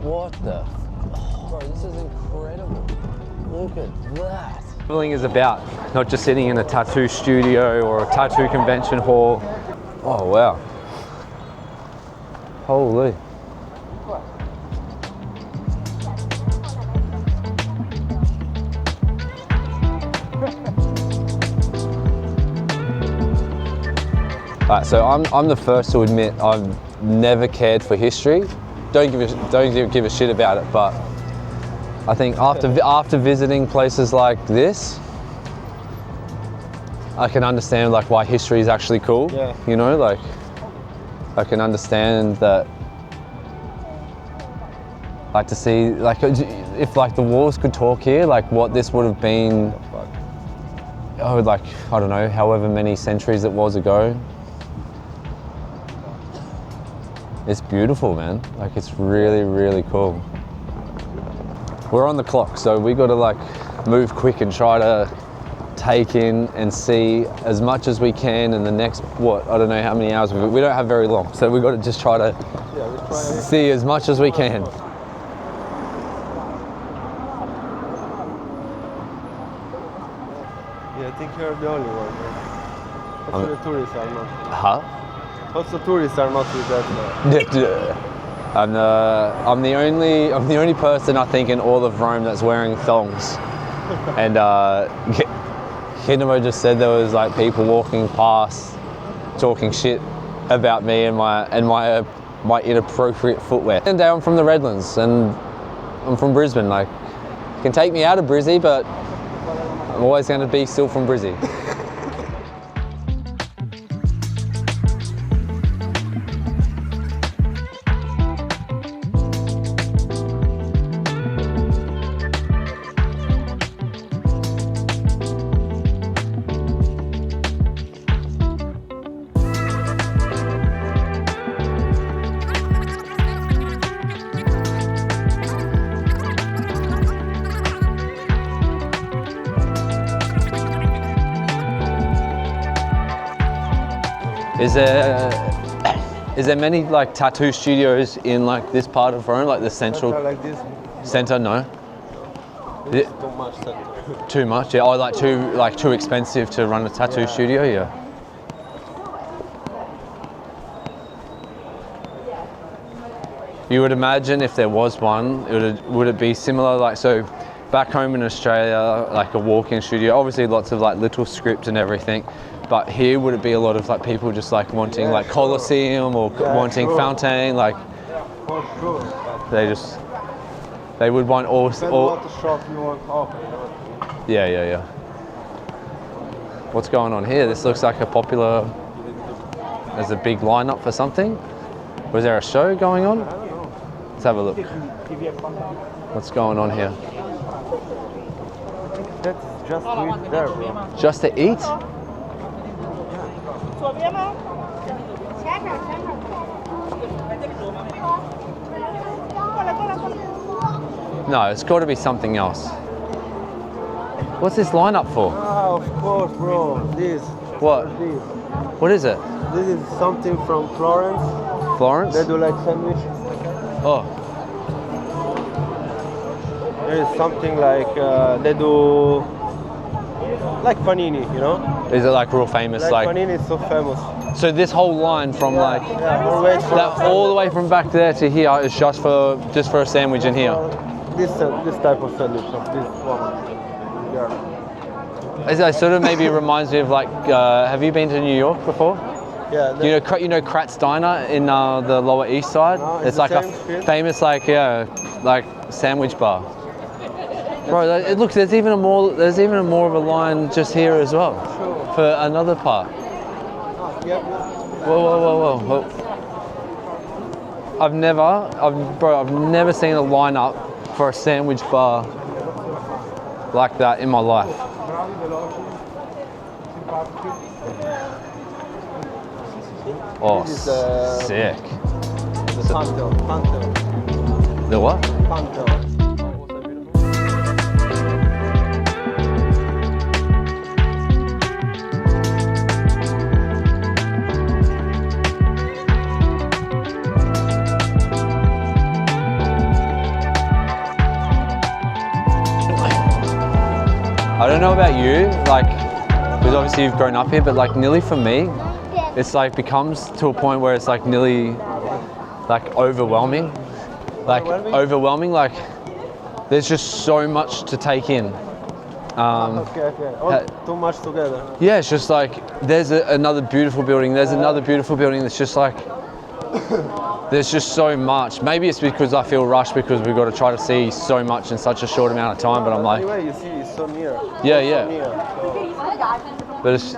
what the? Bro, this is incredible. Look at that. Traveling is about not just sitting in a tattoo studio or a tattoo convention hall. Oh wow. Holy. Alright, so I'm the first to admit I've never cared for history. Don't give a shit about it, but I think after visiting places like this, I can understand like why history is actually cool. Yeah. You know, like I can understand that. Like to see like if like the walls could talk here, like what this would have been. Oh, like I don't know, however many centuries it was ago. It's beautiful, man. Like it's really, really cool. We're on the clock, so we got to like move quick and try to take in and see as much as we can in the next, I don't know how many hours we don't have very long, so we got to just try to see as much as we can. Yeah, I think you're the only one. Also the tourists are not. Huh? Also tourists are not with that. I'm the only person I think in all of Rome that's wearing thongs. And Kindamo just said there was like people walking past talking shit about me and my inappropriate footwear. And I'm from the Redlands and I'm from Brisbane. Like you can take me out of Brizzy, but I'm always going to be still from Brizzy. Is there many like tattoo studios in like this part of Rome, like the central Like this, center? No. it's too much center. Too much, yeah. Oh, too expensive to run a tattoo studio, yeah. You would imagine if there was one, would it be similar? Like so, back home in Australia, like a walk-in studio. Obviously, lots of like little script and everything. But here, would it be a lot of like people just like wanting like Colosseum or wanting Fountain? Like For sure. they would want all. What shop you want open? Yeah. What's going on here? This looks like a popular. There's a big lineup for something. Was there a show going on? Let's have a look. What's going on here? That's just to eat there, bro. Just to eat? No, it's got to be something else. What's this lineup for? Ah, of course, bro. This. What? This. What is it? This is something from Florence. Florence? They do like sandwich. Oh, There is something like they do like panini, you know? is it like real famous? Like Like panini is so famous. so, this whole line from like Yeah, always for that all the way from back there to here is just for a sandwich in here. this type of sandwich of this one. Yeah. It sort of maybe reminds me of like. Have you been to New York before? Yeah. You know Kratz Diner in the Lower East Side. No, It's the like a same field? famous like sandwich bar. Bro, it looks there's even a more of a line just here as well for another part. Yep. Whoa. I've never seen a lineup for a sandwich bar like that in my life. Oh, This is, sick. The Pantheon. The what? Pantheon. I don't know about you, like, because obviously you've grown up here, but like nearly for me, it's like becomes to a point where it's like nearly like overwhelming. Like overwhelming, like there's just so much to take in. Okay. All too much together. Yeah, it's just like there's another beautiful building, there's another beautiful building that's just like, there's just so much. Maybe it's because I feel rushed because we've got to try to see so much in such a short amount of time, but I'm like, Anyway, you see, it's so near. Yeah. So near, so. But it's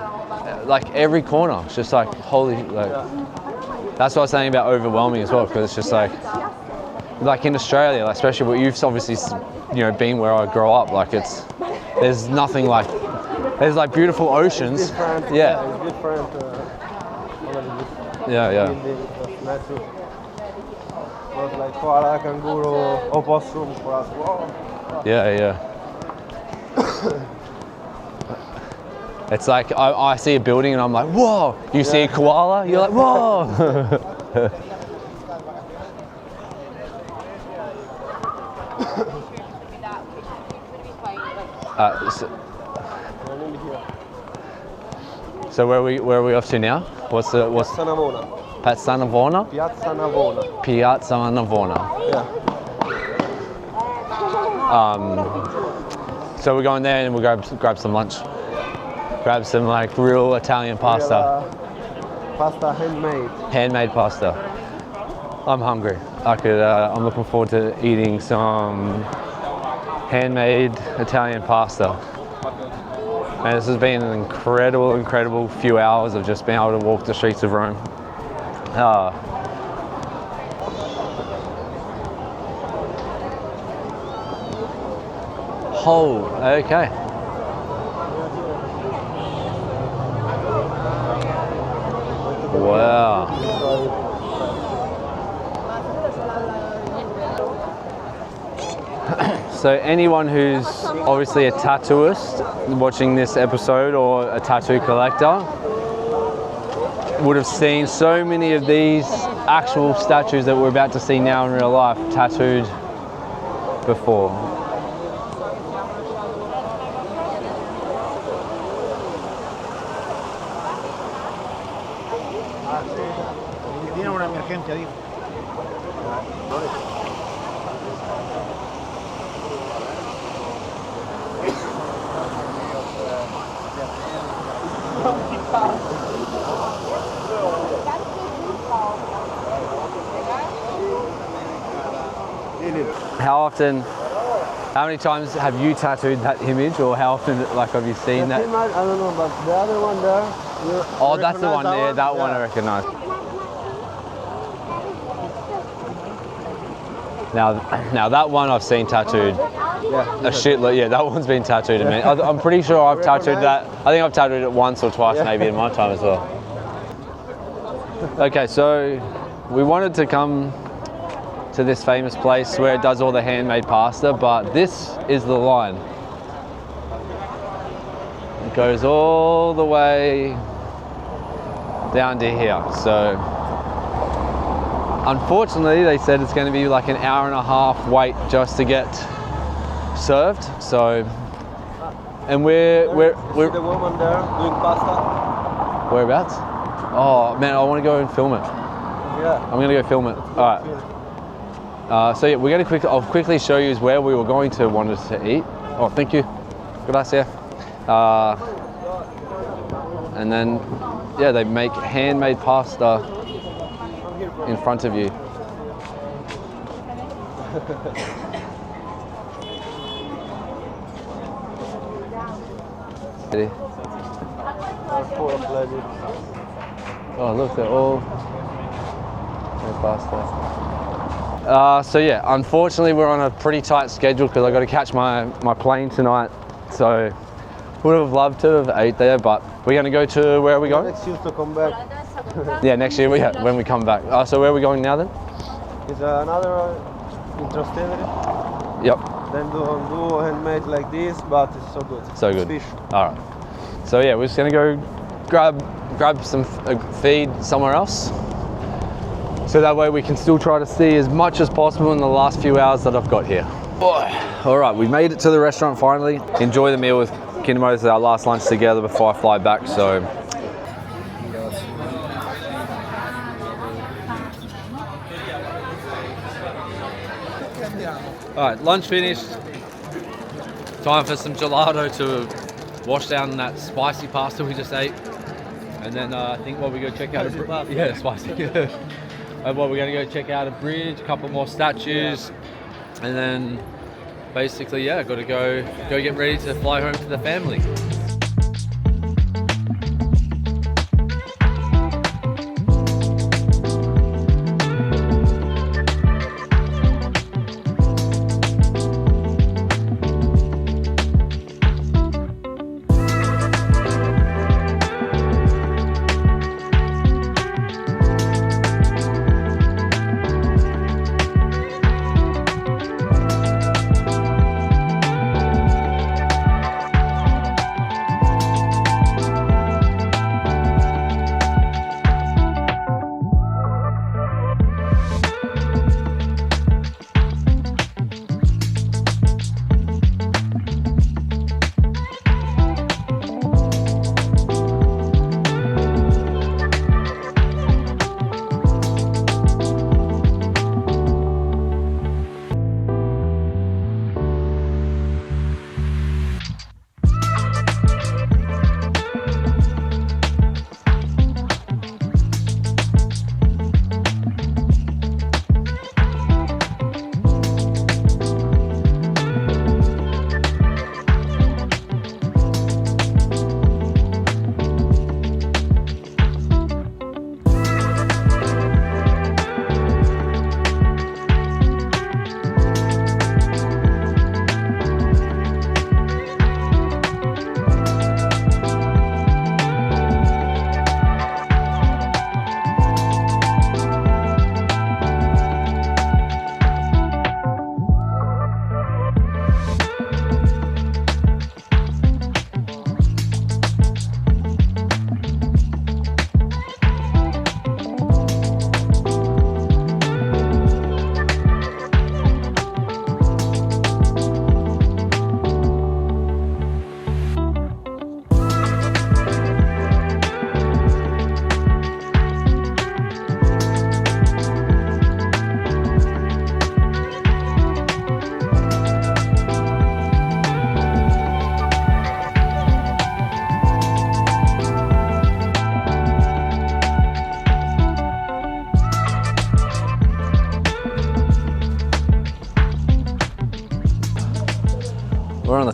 like every corner, it's just like holy, like, that's what I was saying about overwhelming as well, because it's just like in Australia, like especially what you've obviously, been where I grow up, like there's nothing like, there's like beautiful oceans. It's different. Yeah. It's different. Yeah. Natural. Not like koala, kangaroo, opossum for us. Whoa. Yeah. It's like I see a building and I'm like, whoa! You see a koala, you're like, whoa! So where are we off to now? What's Piazza Navona. Piazza Navona? Piazza Navona. Piazza Navona. Yeah. So we're going there and we'll grab some lunch. Grab some like real Italian pasta. Pasta handmade. Handmade pasta. I'm hungry. I'm looking forward to eating some handmade Italian pasta. And this has been an incredible few hours of just being able to walk the streets of Rome. Okay. Wow. So anyone who's obviously a tattooist watching this episode or a tattoo collector, would have seen so many of these actual statues that we're about to see now in real life tattooed before. Tiene una emergencia, dijo. How many times have you tattooed that image, or how often, like, have you seen that? I don't know, but the other one there. Oh, that's the one there. That one I recognize. Now that one I've seen tattooed. Yeah. A shitload. Yeah, that one's been tattooed. I'm pretty sure I've tattooed that. I think I've tattooed it once or twice, maybe in my time as well. Okay, so we wanted to come to this famous place where it does all the handmade pasta, but this is the line. It goes all the way down to here. So unfortunately, they said it's going to be like an hour and a half wait just to get served. So, and we're the woman there doing pasta. whereabouts? Oh man, I want to go and film it. Yeah. I'm gonna go film it. All right. So yeah, we're gonna I'll quickly show you where we were going to wanted to eat. Oh, thank you. Gracias. And then, yeah, they make handmade pasta in front of you. Oh, look, they're all pasta. So yeah, unfortunately we're on a pretty tight schedule because I got to catch my plane tonight. So would have loved to have ate there, but we're going to go to, where are we going? Next year to come back. Yeah, next year, yeah, when we come back. So where are we going now then? It's another interesting. Yep. Then do handmade like this, but it's so good. So good. It's fish. All right. So yeah, we're just going to go grab some feed somewhere else. So that way we can still try to see as much as possible in the last few hours that I've got here. All right, we made it to the restaurant finally. Enjoy the meal with Kindamo. This is our last lunch together before I fly back, so. All right, lunch finished. Time for some gelato to wash down that spicy pasta we just ate. And then I think we go check out spicy. And we're gonna go check out a bridge, a couple more statues, and then basically, yeah, got to go get ready to fly home to the family.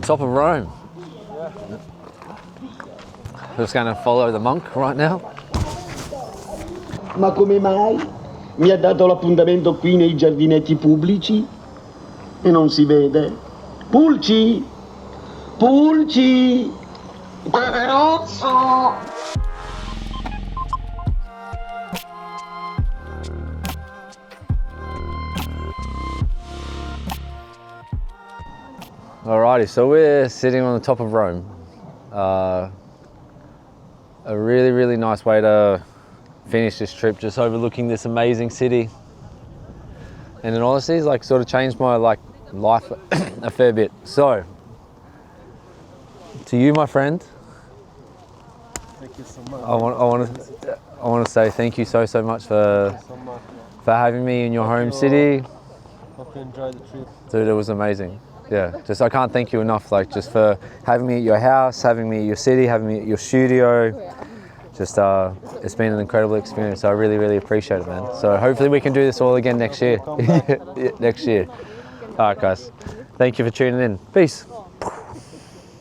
top of Rome. Just going to follow the monk right now. Ma come mai mi ha dato l'appuntamento qui nei giardinetti pubblici e non si vede? Pulci! Pulci! Pagarozzo! Alrighty, so we're sitting on the top of Rome. A really, really nice way to finish this trip, just overlooking this amazing city. And it honestly has like sort of changed my life a fair bit. So, to you, my friend, Thank you so much. I want to say thank you so much for having me in your home city. Hope you enjoyed the trip. Dude, it was amazing. Yeah, just I can't thank you enough, like just for having me at your house, having me at your city, having me at your studio. Just it's been an incredible experience. So I really, really appreciate it, man. So hopefully we can do this all again next year. Yeah, next year. All right, guys. Thank you for tuning in. Peace.